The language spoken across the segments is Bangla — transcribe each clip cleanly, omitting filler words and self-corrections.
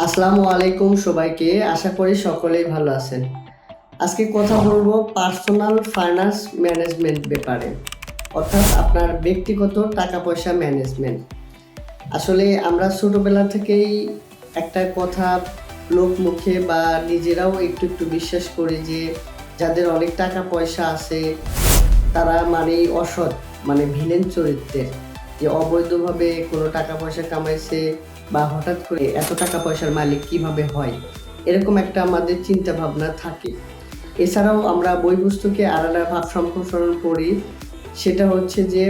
আসসালামু আলাইকুম সবাইকে। আশা করি সকলেই ভালো আছেন। আজকে কথা বলবো পার্সোনাল ফাইন্যান্স ম্যানেজমেন্ট ব্যাপারে, অর্থাৎ আপনার ব্যক্তিগত টাকা পয়সা ম্যানেজমেন্ট। আসলে আমরা ছোটবেলা থেকেই একটা কথা লোকমুখে বা নিজেরাও একটু একটু বিশ্বাস করি যে যাদের অনেক টাকা পয়সা আছে তারা মানেই অসৎ, মানে ভিলেন চরিত্রের, যে অবৈধভাবে কোনো টাকা পয়সা কামাইছে বা হঠাৎ করে এত টাকা পয়সার মালিক কিভাবে হয়, এরকম একটা আমাদের চিন্তা ভাবনা থাকে। এছাড়াও আমরা বই পুস্তকে আর একটা ভাব সম্প্রসারণ করি, সেটা হচ্ছে যে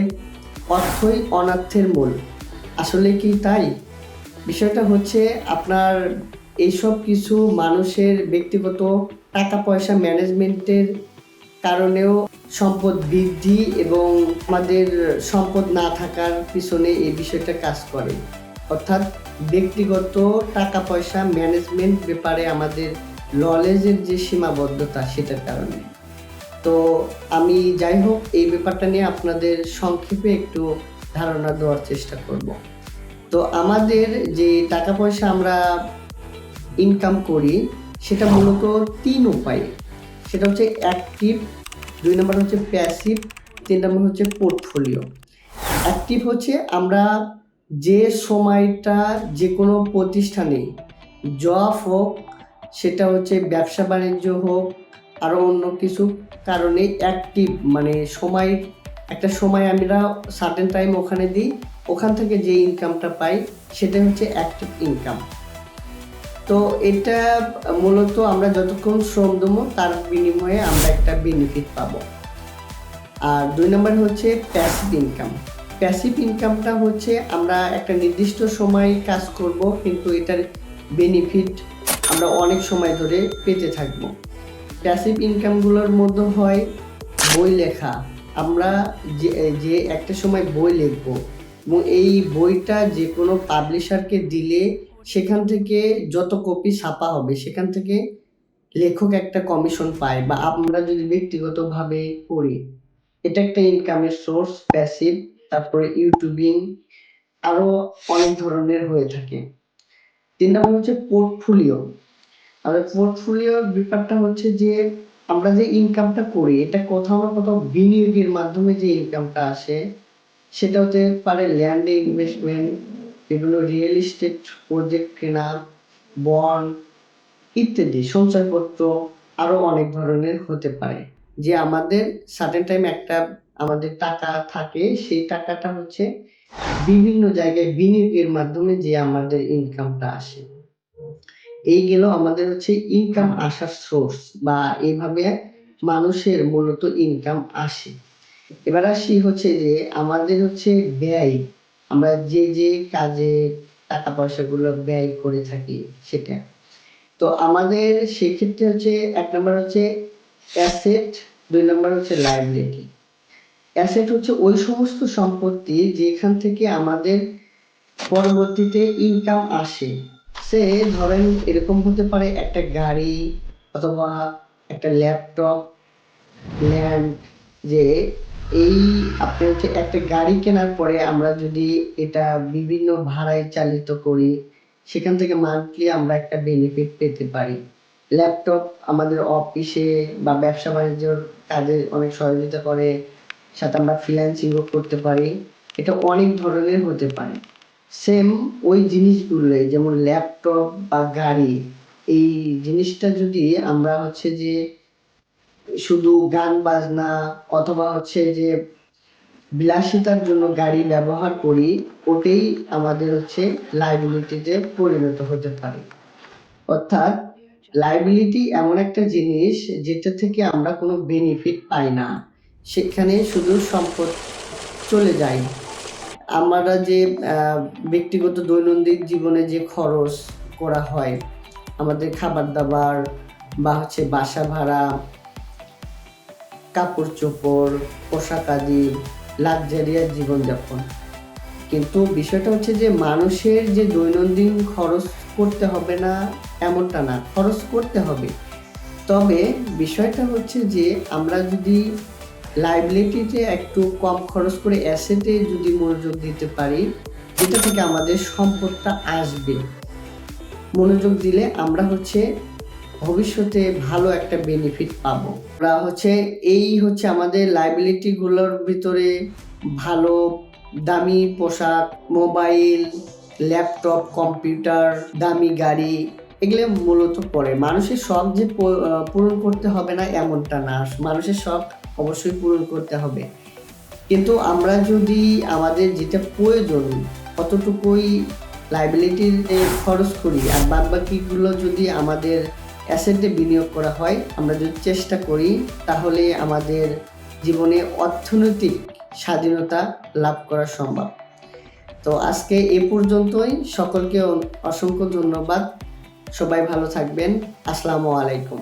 অর্থই অনার্থের মূল। আসলে কি তাই? বিষয়টা হচ্ছে আপনার এইসব কিছু মানুষের ব্যক্তিগত টাকা পয়সা ম্যানেজমেন্টের কারণেও সম্পদ বৃদ্ধি এবং আমাদের সম্পদ না থাকার পিছনে এই বিষয়টা কাজ করে। অর্থাৎ ব্যক্তিগত টাকা পয়সা ম্যানেজমেন্ট ব্যাপারে আমাদের নলেজের যে সীমাবদ্ধতা সেটার কারণে। তো আমি যাই হোক এই ব্যাপারটা নিয়ে আপনাদের সংক্ষেপে একটু ধারণা দেওয়ার চেষ্টা করব। তো আমাদের যে টাকা পয়সা আমরা ইনকাম করি সেটা মূলত তিন উপায়ে। সেটা হচ্ছে অ্যাক্টিভ, দুই নম্বর হচ্ছে প্যাসিভ, তিন নম্বর হচ্ছে পোর্টফোলিও। অ্যাক্টিভ হচ্ছে আমরা যে সময়টা যে কোনো প্রতিষ্ঠানে, জব হোক, সেটা হচ্ছে ব্যবসা বাণিজ্য হোক, আরও অন্য কিছু কারণে অ্যাক্টিভ, মানে সময়, একটা সময় আমরা সার্টেন টাইম ওখানে দিই, ওখান থেকে যে ইনকামটা পাই সেটা হচ্ছে অ্যাক্টিভ ইনকাম। তো এটা মূলত আমরা যতক্ষণ শ্রম দেবো তার বিনিময়ে আমরা একটা বেনিফিট পাবো। আর দুই নম্বর হচ্ছে প্যাসিভ ইনকাম। প্যাসিভ ইনকামটা হচ্ছে আমরা একটা নির্দিষ্ট সময় কাজ করব, কিন্তু এটার বেনিফিট আমরা অনেক সময় ধরে পেতে থাকব। প্যাসিভ ইনকামগুলোর মধ্যে হয় বই লেখা। আমরা যে যে একটা সময় বই লিখব এবং এই বইটা যে কোনো পাবলিশারকে দিলে সেখান থেকে যত কপি ছাপা হবে সেখান থেকে লেখক একটা কমিশন পায়, বা আমরা যদি ব্যক্তিগতভাবে করি এটা একটা ইনকামের সোর্স, প্যাসিভ। তারপরে ইউটিউবিং, আরো অনেক ধরনের হয়ে থাকে। তিন নম্বর হচ্ছে পোর্টফোলিও। আর পোর্টফোলিওর ব্যাপারটা হচ্ছে যে আমরা যে ইনকামটা করি এটা কোথাও না কোথাও বিনিয়োগের মাধ্যমে যে ইনকামটা আসে, সেটা হতে পারে ল্যান্ডে ইনভেস্টমেন্ট, বিভিন্ন রিয়েল এস্টেট প্রজেক্ট কেনা, বন্ড ইত্যাদি, সঞ্চয়পত্র, আরো অনেক ধরনের হতে পারে। যে আমাদের সার্টেন টাইম একটা আমাদের টাকা থাকে, সেই টাকাটা হচ্ছে বিভিন্ন জায়গায় বিনিয়োগের মাধ্যমে যে আমাদের ইনকামটা আসে। এই গেল আমাদের হচ্ছে ইনকাম আসার সোর্স, বা এইভাবে মানুষের মূলত ইনকাম আসে। এবার আসি হচ্ছে যে আমাদের হচ্ছে ব্যয়, আমরা যে যে কাজে টাকা পয়সাগুলো ব্যয় করে থাকি সেটা। তো আমাদের সেক্ষেত্রে হচ্ছে এক নম্বর হচ্ছে অ্যাসেট, দুই নম্বর হচ্ছে লায়াবিলিটি। অ্যাসেট হচ্ছে ওই সমস্ত সম্পত্তি যেখান থেকে আমাদের পরবর্তীতে ইনকাম আসে। সে ধরেন এরকম হতে পারে একটা গাড়ি, অথবা একটা ল্যাপটপ, ল্যান্ড। যে এই আপনি হচ্ছে একটা গাড়ি কেনার পরে আমরা যদি এটা বিভিন্ন ভাড়ায় চালিত করি সেখান থেকে মান্থলি আমরা একটা বেনিফিট পেতে পারি। ল্যাপটপ আমাদের অফিসে বা ব্যবসা বাণিজ্যর কাজে অনেক সহযোগিতা করে, সাথে আমরা ফ্রিল্যান্সিংও করতে পারি। এটা অনেক ধরনের হতে পারে। সেম ওই জিনিসগুলোই, যেমন ল্যাপটপ বা গাড়ি, এই জিনিসটা যদি আমরা হচ্ছে যে শুধু গান বাজনা অথবা হচ্ছে যে বিলাসিতার জন্য গাড়ি ব্যবহার করি, ওটাই আমাদের হচ্ছে লাইবিলিটিতে পরিণত হতে পারে। অর্থাৎ লাইবিলিটি এমন একটা জিনিস যেটা থেকে আমরা কোনো বেনিফিট পাই না, সেখানে শুধু সম্পদ চলে যায়। আমরা যে ব্যক্তিগত দৈনন্দিন জীবনে যে খরচ করা হয়, আমাদের খাবার দাবার বা হচ্ছে বাসা ভাড়া, কাপড় চোপড়, পোশাক আদি, লাক্সারিয়াস জীবনযাপন। কিন্তু বিষয়টা হচ্ছে যে মানুষের যে দৈনন্দিন খরচ করতে হবে না এমনটা না, খরচ করতে হবে। তবে বিষয়টা হচ্ছে যে আমরা যদি লাইবিলিটিতে একটু কম খরচ করে অ্যাসেটে যদি মনোযোগ দিতে পারি, যেটা থেকে আমাদের সম্পদটা আসবে। মনোযোগ দিলে আমরা ভবিষ্যতে ভালো একটা বেনিফিট পাবো। আমরা এই আমাদের লাইবিলিটিগুলোর ভিতরে ভালো দামি পোশাক, মোবাইল, ল্যাপটপ, কম্পিউটার, দামি গাড়ি, এগুলো মূলত পড়ে। মানুষের শখ যে পূরণ করতে হবে না এমনটা না, মানুষের শখ অবশ্যই পূরণ করতে হবে, কিন্তু আমরা যদি আমাদের যেটা প্রয়োজন অতটুকুই লাইবিলিটিতে খরচ করি আর বাদবাকিগুলো যদি আমাদের অ্যাসেটে বিনিয়োগ করা হয়, আমরা যদি চেষ্টা করি, তাহলে আমাদের জীবনে অর্থনৈতিক স্বাধীনতা লাভ করা সম্ভব। তো আজকে এ পর্যন্তই। সকলকে অসংখ্য ধন্যবাদ। সবাই ভালো থাকবেন। আসসালামু আলাইকুম।